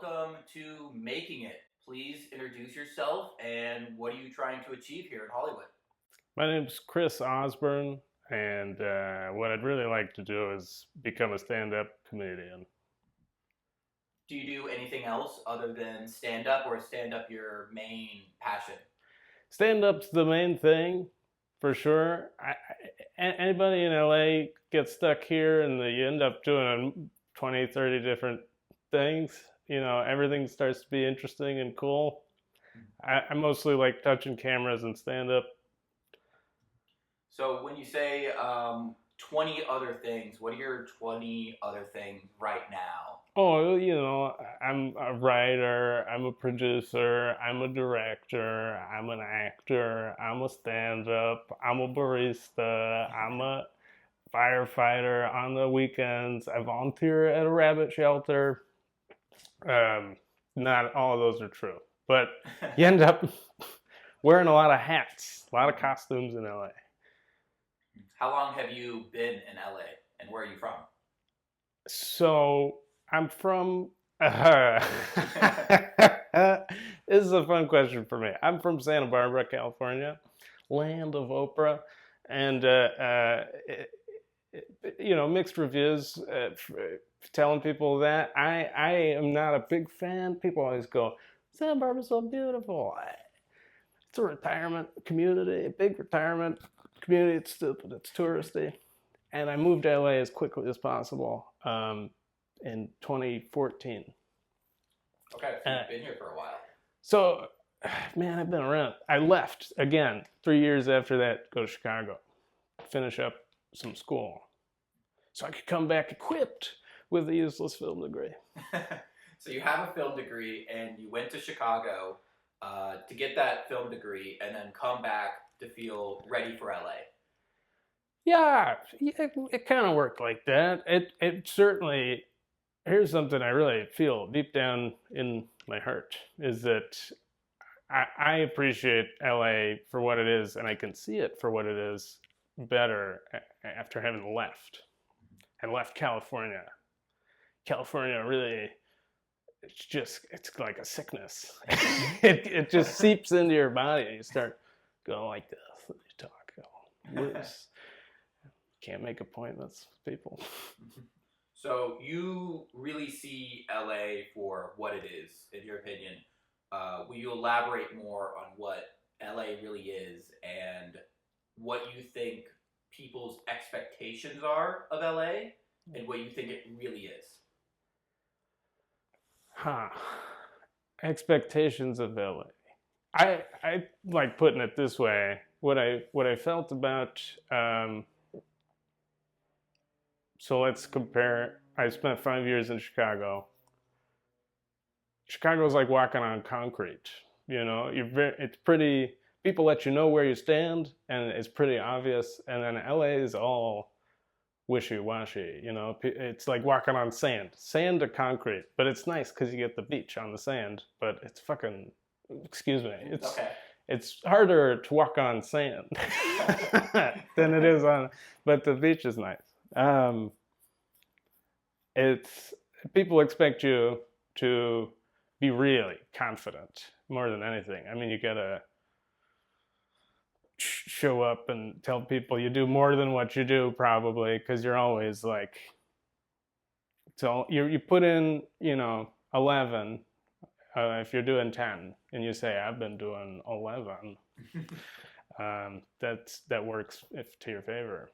welcome to Making It. Please introduce yourself and what are you trying to achieve here in Hollywood? My name's Chris Osburn, and what I'd really like to do is become a stand-up comedian. Do you do anything else other than stand up, or is stand up your main passion? Stand-up's the main thing, for sure. Anybody in LA gets stuck here, and you end up doing 20, 30 different things. Everything starts to be interesting and cool. I mostly like touching cameras and stand-up. So, when you say 20 other things, what are your 20 other things right now? Oh, I'm a writer, I'm a producer, I'm a director, I'm an actor, I'm a stand-up, I'm a barista, I'm a firefighter on the weekends, I volunteer at a rabbit shelter. Um, Not all of those are true, but you end up wearing a lot of hats, a lot of costumes in LA. How long have you been in LA and where are you from? So I'm from. This is a fun question for me. I'm from Santa Barbara, California, land of Oprah, and mixed reviews. Telling people that I am not a big fan. People always go, Santa Barbara's so beautiful. It's a retirement community, a big retirement community. It's stupid. It's touristy. And I moved to LA as quickly as possible in 2014. Okay, so you've been here for a while. So, man, I've been around. I left again 3 years after that, go to Chicago, finish up some school, so I could come back equipped with a useless film degree. So you have a film degree, and you went to Chicago to get that film degree, and then come back to feel ready for LA. Yeah, it kind of worked like that. It certainly. Here's something I really feel deep down in my heart is that I appreciate LA for what it is, and I can see it for what it is better after having left. I left California. California really, it's like a sickness. it just seeps into your body, and you start going like this. And you talk loose. Can't make appointments with people. So you really see LA for what it is, in your opinion. Will you elaborate more on what LA really is and what you think people's expectations are of LA and what you think it really is? Expectations of LA. I like putting it this way. What I felt about so let's compare. I spent 5 years in Chicago. Chicago's like walking on concrete. It's pretty. People let you know where you stand, and it's pretty obvious. And then LA is all wishy-washy. It's like walking on sand to concrete. But it's nice because you get the beach on the sand. But it's fucking. Excuse me. It's harder to walk on sand than it is on. But the beach is nice. It's people expect you to be really confident more than anything. I mean, you gotta show up and tell people you do more than what you do, probably, because you're always like. So you put in 11 if you're doing 10, and you say I've been doing 11. That works to your favor.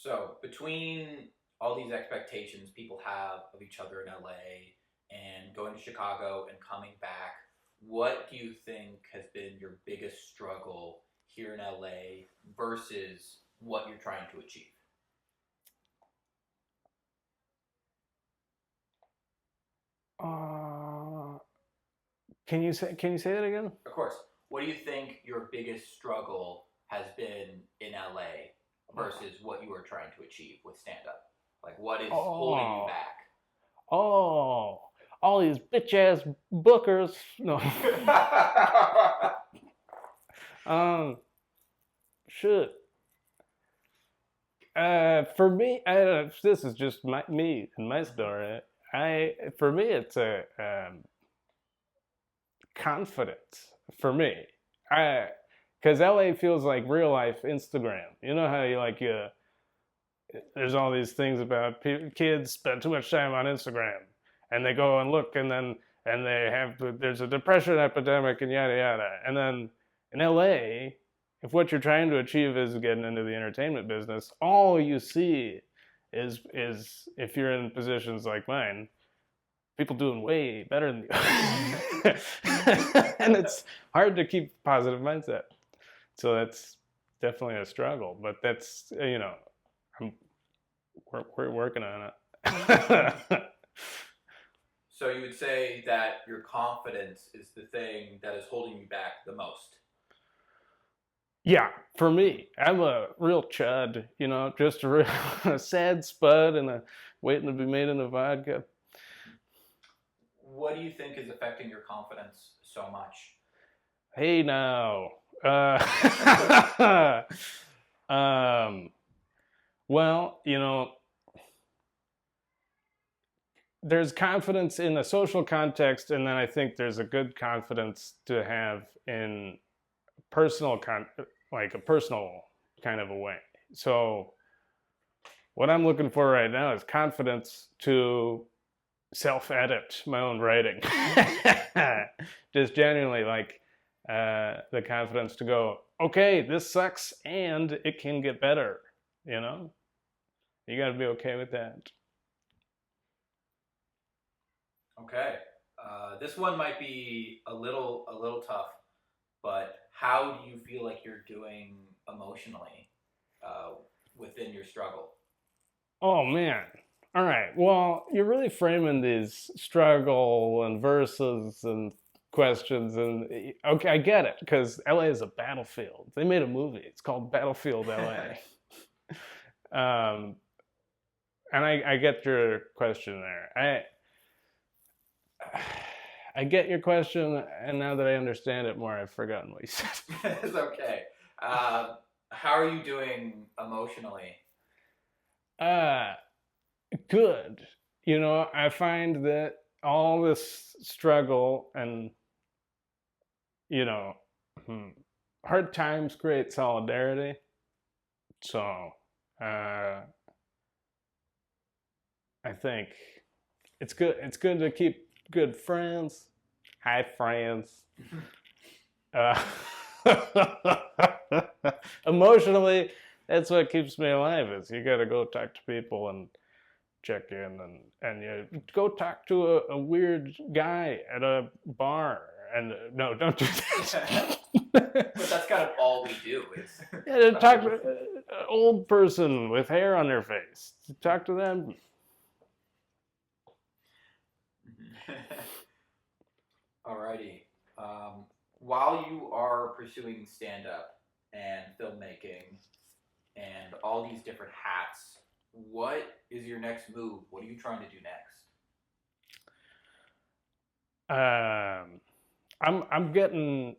So, between all these expectations people have of each other in LA and going to Chicago and coming back, what do you think has been your biggest struggle here in LA versus what you're trying to achieve? Can you say that again? Of course. What do you think your biggest struggle has been in LA versus what you are trying to achieve with stand-up? Like, what is holding you back? Oh, all these bitch ass bookers. No. Shit. For me, this is just me and my story. For me, it's a confidence. For me, I because LA feels like real life Instagram. You know how there's all these things about kids spend too much time on Instagram, and they go and look, and they have there's a depression epidemic and yada yada, and then in LA, if what you're trying to achieve is getting into the entertainment business, all you see is if you're in positions like mine, people doing way better than you, and it's hard to keep a positive mindset. So that's definitely a struggle, but that's I'm we're working on it. So you would say that your confidence is the thing that is holding you back the most. Yeah, for me, I'm a real chud, just a sad spud and waiting to be made into vodka. What do you think is affecting your confidence so much? Hey now. Uh, um, well, there's confidence in a social context, and then I think there's a good confidence to have in personal like a personal kind of a way. So what I'm looking for right now is confidence to self-edit my own writing. Just genuinely like the confidence to go, okay, this sucks and it can get better. You got to be okay with that. Okay, this one might be a little tough, but how do you feel like you're doing emotionally within your struggle? Oh man. All right. Well, you're really framing these struggle and verses and questions, and okay, I get it because LA is a battlefield. They made a movie. It's called Battlefield LA. And I get your question there. I get your question, and now that I understand it more, I've forgotten what you said. It's okay. How are you doing emotionally? Good. I find that all this struggle and, you know, hard times create solidarity. So, I think it's good. It's good to keep good friends. Hi, friends. Uh, Emotionally, that's what keeps me alive. Is you got to go talk to people and check in, and you go talk to a weird guy at a bar. And no, don't do that. But that's kind of all we do. Is Yeah, talk to an old person with hair on their face. Talk to them. Alrighty. While you are pursuing stand-up and filmmaking and all these different hats, what is your next move? What are you trying to do next? I'm getting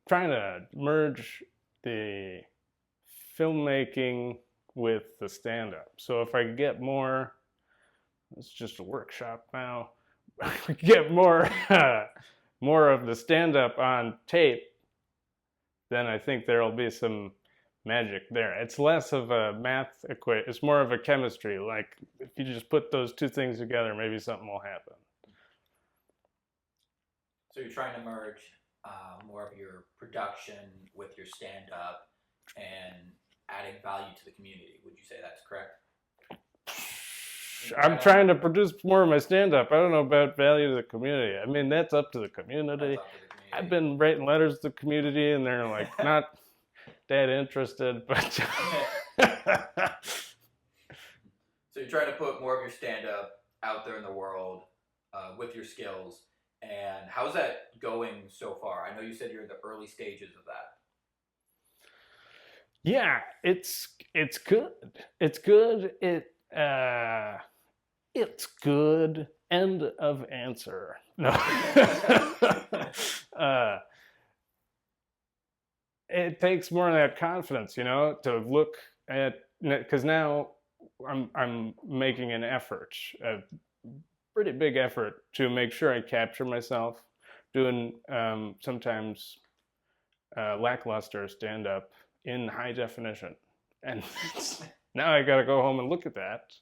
trying to merge the filmmaking with the stand-up. So if I get more, it's just a workshop now. Get more more of the stand-up on tape, then I think there'll be some magic there. It's less of a math equation. It's more of a chemistry. Like if you just put those two things together, maybe something will happen. So you're trying to merge more of your production with your stand-up and adding value to the community. Would you say that's correct? I'm trying to produce more of my stand-up. I don't know about value to the community. I mean, that's up to the community. I've been writing letters to the community, and they're like not that interested. But so you're trying to put more of your stand-up out there in the world with your skills. And how's that going so far? I know you said you're in the early stages of that. Yeah, it's good. It's good. It's good. End of answer. No. It takes more of that confidence, to look because now I'm making an effort, a pretty big effort to make sure I capture myself doing sometimes lackluster stand up in high definition, and now I got to go home and look at that,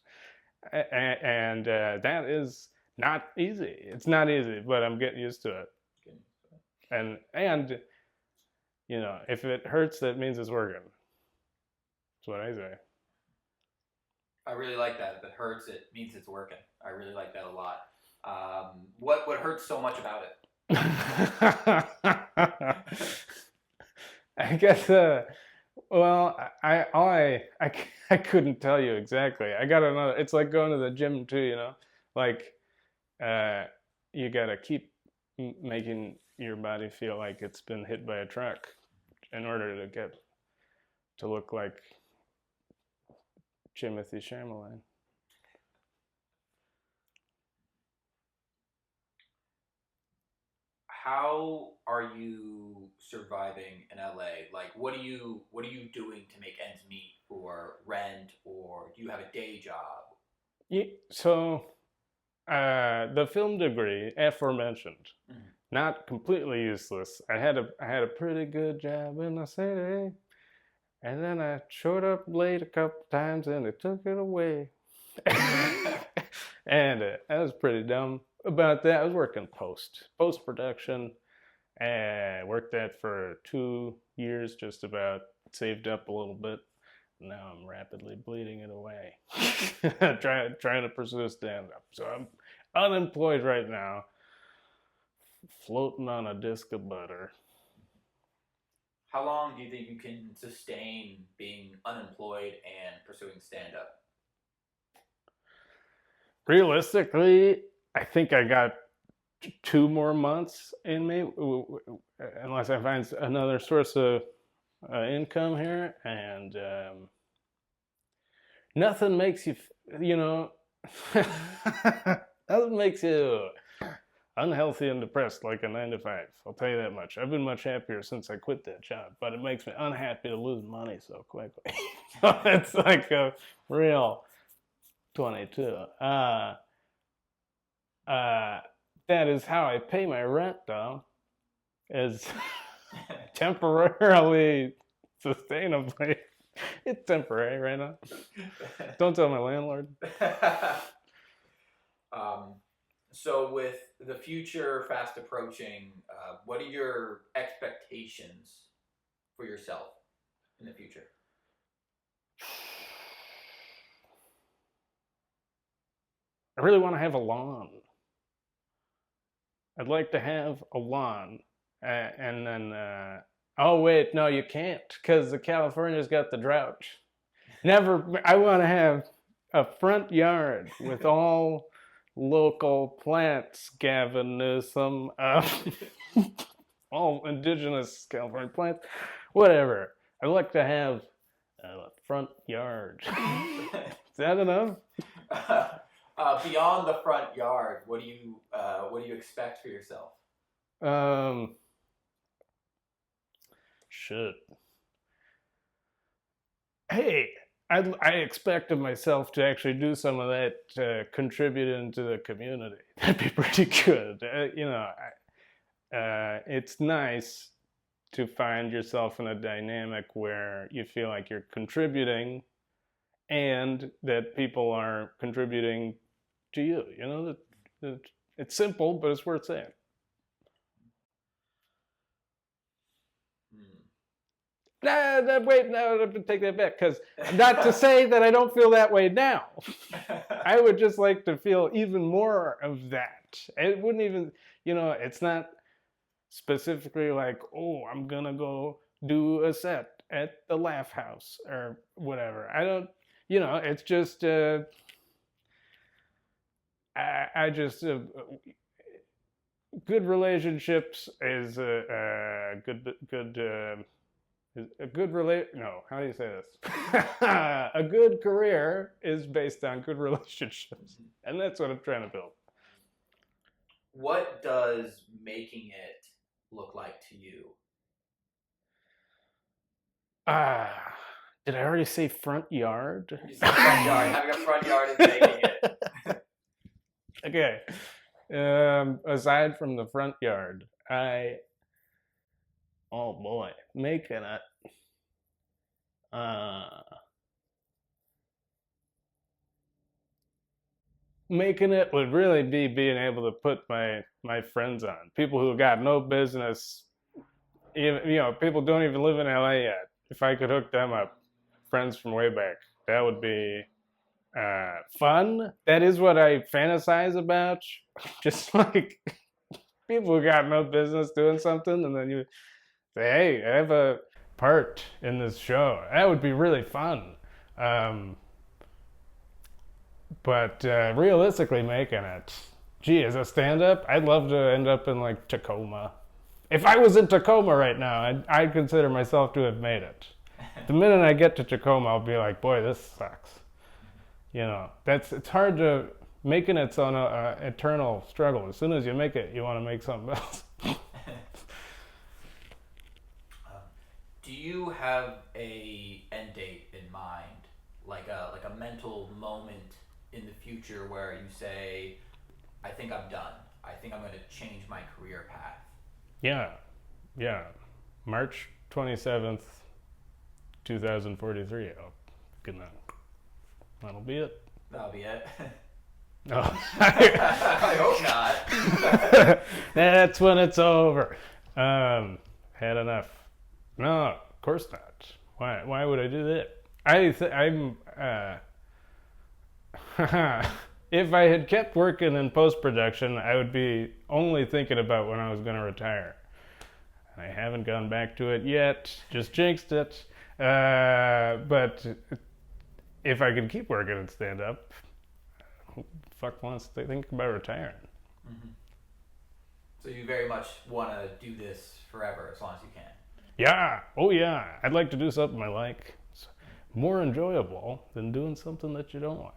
and that is not easy. It's not easy, but I'm getting used to it, and if it hurts, that means it's working. That's what I say. I really like that. If it hurts, it means it's working. I really like that a lot. What hurts so much about it? I guess. Well, I couldn't tell you exactly. I got another. It's like going to the gym too. Like uh, you gotta keep making your body feel like it's been hit by a truck in order to get to look like Timothy Chalamet. How are you surviving in LA? Like, what are you doing to make ends meet for rent, or do you have a day job? Yeah, so the film degree aforementioned, Mhm. not completely useless. I had a pretty good job in the city, and then I showed up late a couple times, and they took it away. And I was pretty dumb about that. I was working post production, and worked that for 2 years, just about saved up a little bit. Now I'm rapidly bleeding it away, trying to pursue stand up. So I'm unemployed right now, floating on a disc of butter. How long do you think you can sustain being unemployed and pursuing stand up? Realistically, I think I got 2 more months in me, unless I find another source of income here. And nothing makes you, you know, nothing makes you unhealthy and depressed like a 9 to 5. I'll tell you that much. I've been much happier since I quit that job, but it makes me unhappy to lose money so quickly. It's like a real 22. Uh, that is how I pay my rent, though, is temporarily, sustainably. It's temporary right now. Don't tell my landlord. um, so, with the future fast approaching, what are your expectations for yourself in the future? I really want to have a lawn. I'd like to have a lawn, and then. Oh wait, no, you can't, because the California's got the drought. Never. I want to have a front yard with all local plants, Gavin Newsom. All indigenous California plants, whatever. I'd like to have a front yard. Is that enough? Beyond the front yard, what do you expect for yourself? Um, shit. Hey, I expected myself to actually do some of that, contributing to the community. That'd be pretty good. It's nice to find yourself in a dynamic where you feel like you're contributing and that people are contributing to you. That it's simple, but it's worth saying. Hmm. Wait, no, take that back. Because not to say that I don't feel that way now. I would just like to feel even more of that. It wouldn't even, it's not specifically like, oh, I'm gonna go do a set at the Laugh House or whatever. I don't, it's just, I just, good relationships is a good relate. No, how do you say this? A good career is based on good relationships, and that's what I'm trying to build. What does making it look like to you? Ah, Did I already say front yard? You said front yard. Having a front yard is making it. Okay. Aside from the front yard, oh boy, making it. Making it would really be being able to put my friends on, people who got no business, even, people don't even live in LA yet. If I could hook them up, friends from way back, that would be fun. That is what I fantasize about. Just like people who got no business doing something, and then you say, "Hey, I have a part in this show." That would be really fun. But realistically, making it, gee, as a stand-up, I'd love to end up in like Tacoma. If I was in Tacoma right now, I'd consider myself to have made it. The minute I get to Tacoma, I'll be like, boy, this sucks. It's hard to making it's on a eternal struggle. As soon as you make it, you want to make something else. Do you have a end date in mind, like a mental moment in the future where you say, I think I'm done. I think I'm going to change my career path? Yeah. March 27th, 2043. That'll be it. That'll be it. No. I hope not. That's when it's over. Had enough. No, of course not. Why would I do that? I'm if I had kept working in post-production, I would be only thinking about when I was going to retire. I haven't gone back to it yet. Just jinxed it. But if I could keep working and stand up, who the fuck wants to think about retiring? Mm-hmm. So you very much want to do this forever, as long as you can. Yeah. Oh yeah. I'd like to do something I like. It's more enjoyable than doing something that you don't like.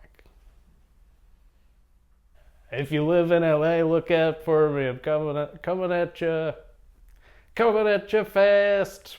If you live in LA, look out for me. I'm coming at you fast.